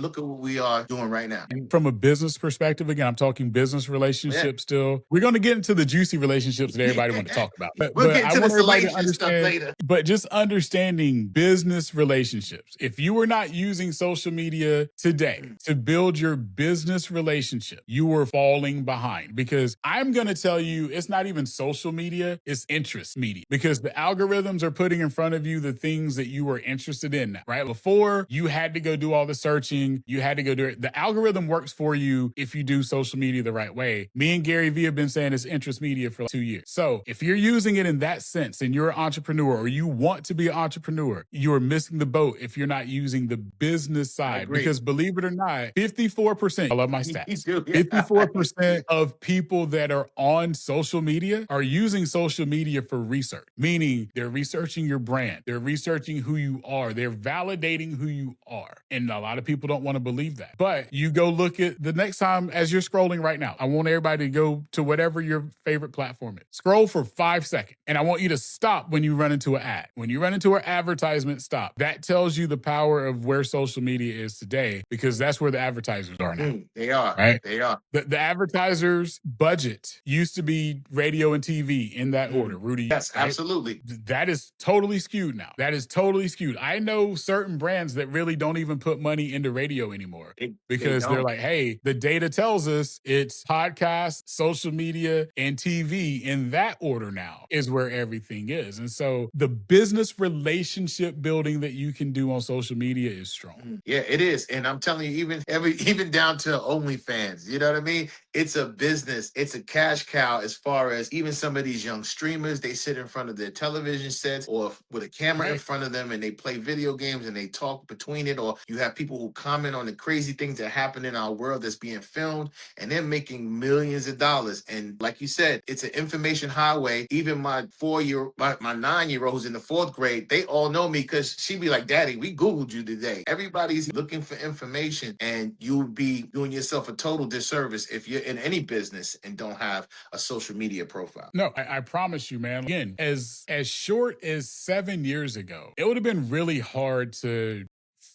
look at what we are doing right now. And from a business perspective, again, I'm talking business relationships still. We're going to get into the juicy relationships that everybody want to talk about. We'll But get I into the want everybody to salacious stuff understand, later. but just understanding business relationships. If you are not using social media today to build your business relationship, you are falling behind, because I'm going to tell you it's not even social media, it's interest media, because the algorithms are putting in front of you the things that you are interested in now, right? Before, you had to go do all the searching, you had to go do it. The algorithm works for you if you do social media the right way. Me and Gary Vee have been saying it's interest media for like 2 years. So if you're using it in that sense and you're an entrepreneur or you want to be an entrepreneur, you're missing the boat if you're not using the business side. Because believe it or not, 54%, I love my stats, 54% of people that are on social media are using social media for research, meaning they're researching your brand, they're researching who you are, they're validating who you are. And a lot of people don't want to believe that. But you go look at the next time as you're scrolling right now, I want everybody to go to whatever your favorite platform is. Scroll for 5 seconds. And I want you to stop when you run into an ad. When you run into an advertisement, stop. That tells you the power of where social media is today, because that's where the advertisers are now. They are. Right? They are. The advertisers' budget used to be radio and TV in that order, Rudy. Yes, right? absolutely. That is totally skewed now. That is totally skewed. I know certain brands that really don't even put money into radio anymore because they're like, hey, the data tells us it's podcast, social media, and TV in that order now is where everything is. And so the business relationship building that you can do on social media is strong. Yeah, it is. And I'm telling you, even down to OnlyFans, you know what I mean? It's a business. It's a cash cow as far as even some of these young streamers, they sit in front of their television sets or with a camera in front of them and they play video games and they talk between it. Or you have people who comment on the crazy things that happen in our world that's being filmed, and they're making millions of dollars. And like you said, it's an information highway. Even my 9-year-old who's in the 4th grade, they all know me because she be like, Daddy, we Googled you today. Everybody's looking for information, and you'll be doing yourself a total disservice if you're in any business and don't have a social media profile. No, I promise you, man. Again, as short as 7 years ago, it would have been really hard to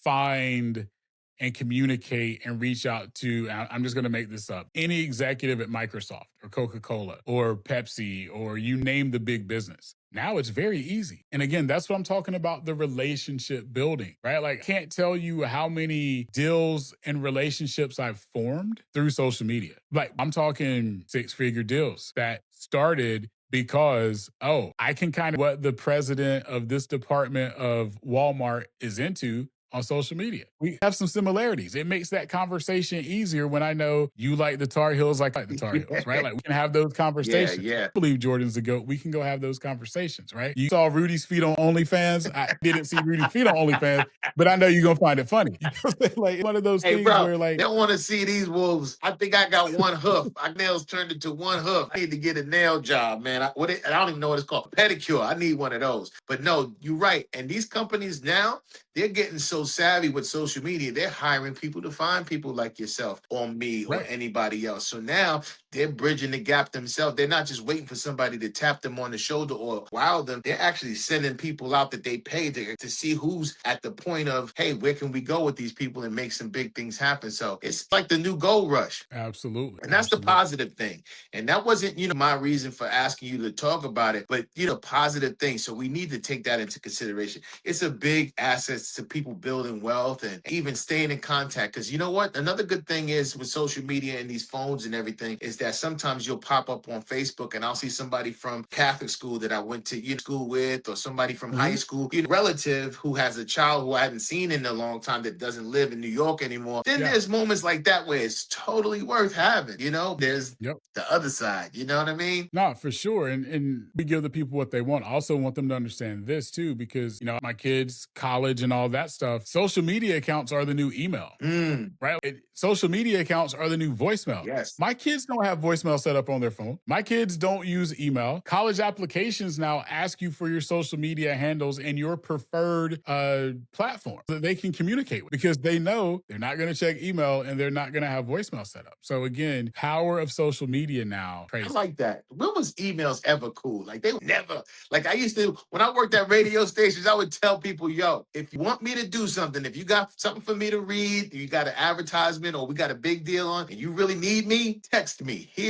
find and communicate and reach out to, I'm just going to make this up, any executive at Microsoft or Coca-Cola or Pepsi or you name the big business. Now it's very easy. And again, that's what I'm talking about, the relationship building, right? Like, I can't tell you how many deals and relationships I've formed through social media. Like, I'm talking 6-figure deals that started because, I can kind of what the president of this department of Walmart is into on social media. We have some similarities. It makes that conversation easier when I know you like the Tar Heels, like the Tar Heels, right? Like, we can have those conversations. Yeah. I believe Jordan's the GOAT. We can go have those conversations, right? You saw Rudy's feet on OnlyFans. I didn't see Rudy's feet on OnlyFans, but I know you're going to find it funny. Like, one of those things where, like, they don't want to see these wolves. I think I got one hoof. My nails turned into one hoof. I need to get a nail job, man. I don't even know what it's called. Pedicure. I need one of those. But no, you're right. And these companies now, they're getting so savvy with social media. They're hiring people to find people like yourself or me or anybody else. So now they're bridging the gap themselves. They're not just waiting for somebody to tap them on the shoulder or wow them. They're actually sending people out that they pay to see who's at the point of, hey, where can we go with these people and make some big things happen? So it's like the new gold rush. Absolutely. And that's the positive thing. And that wasn't, my reason for asking you to talk about it, but, positive thing. So we need to take that into consideration. It's a big asset to people building wealth and even staying in contact. Because you know what? Another good thing is with social media and these phones and everything is that sometimes you'll pop up on Facebook and I'll see somebody from Catholic school that I went to school with, or somebody from high school, relative who has a child who I hadn't seen in a long time that doesn't live in New York anymore. Then there's moments like that where it's totally worth having, there's the other side, you know what I mean? No, for sure. And we give the people what they want. I also want them to understand this too, because, my kids, college and all that stuff, social media accounts are the new email, right? Social media accounts are the new voicemail. Yes. My kids don't have have voicemail set up on their phone. My kids don't use email. College applications now ask you for your social media handles and your preferred platform so that they can communicate with, because they know they're not going to check email and they're not going to have voicemail set up. So again, power of social media now, I crazy. like that. When was emails ever cool? Like they were never like I used to when I worked at radio stations, I would tell people, yo, if you want me to do something, if you got something for me to read, you got an advertisement or we got a big deal on, and you really need me, text me. Yeah.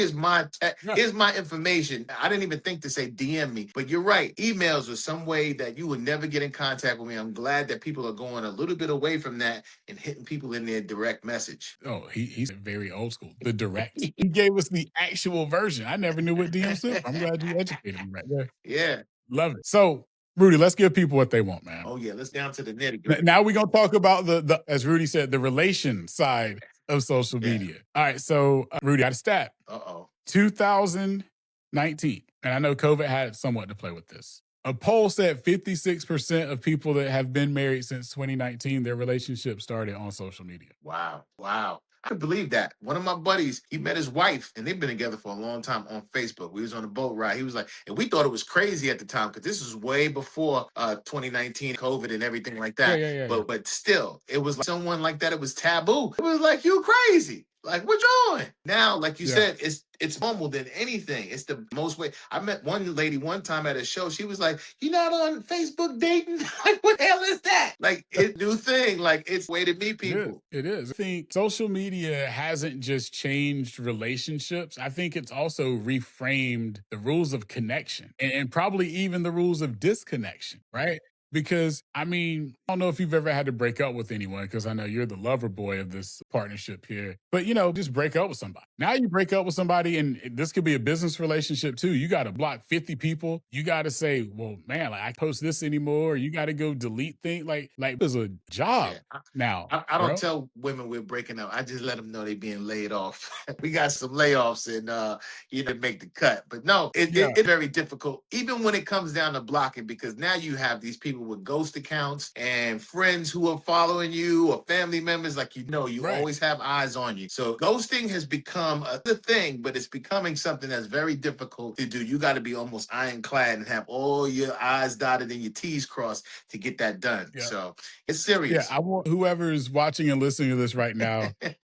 Here's my information. I didn't even think to say DM me, but you're right. Emails was some way that you would never get in contact with me. I'm glad that people are going a little bit away from that and hitting people in their direct message. Oh, he's very old school. The direct. He gave us the actual version. I never knew what DM stood for. I'm glad you educated me right there. Yeah. Love it. So, Rudy, let's give people what they want, man. Oh yeah. Let's down to the nitty gritty. Now we're gonna talk about the as Rudy said, the relation side of social Yeah. media. All right, so Rudy, I had a stat. Uh-oh. 2019, and I know COVID had somewhat to play with this. A poll said 56% of people that have been married since 2019, their relationship started on social media. Wow. Wow. I could believe that. One of my buddies, he met his wife and they've been together for a long time on Facebook. We was on a boat ride. He was like, and we thought it was crazy at the time because this was way before 2019 COVID and everything like Yeah, that. yeah, yeah, yeah. But still, it was like someone like that. It was taboo. It was like, you crazy. Like, what you doing? Now, like you Yeah. said, it's normal than anything. It's the most way. I met one lady one time at a show. She was like, "You not on Facebook dating? Like, what the hell is that? Like, it's a new thing. Like, it's a way to meet It is. people." It is. I think social media hasn't just changed relationships. I think it's also reframed the rules of connection and probably even the rules of disconnection, right? Because I mean, I don't know if you've ever had to break up with anyone, because I know you're the lover boy of this partnership here. But just break up with somebody. Now you break up with somebody, and this could be a business relationship too. You got to block 50 people. You got to say, well, man, like I post this anymore. Or you got to go delete things. Like it's a job Yeah. now, I don't bro. tell women we're breaking up. I just let them know they being laid off. We got some layoffs and make the cut. But no, Yeah. it's very difficult, even when it comes down to blocking, because now you have these people with ghost accounts and friends who are following you or family members, like you Right. always have eyes on you. So ghosting has become a thing, but it's becoming something that's very difficult to do. You got to be almost ironclad and have all your I's dotted and your T's crossed to get that done. Yeah. So it's Yeah. serious. I want whoever's watching and listening to this right now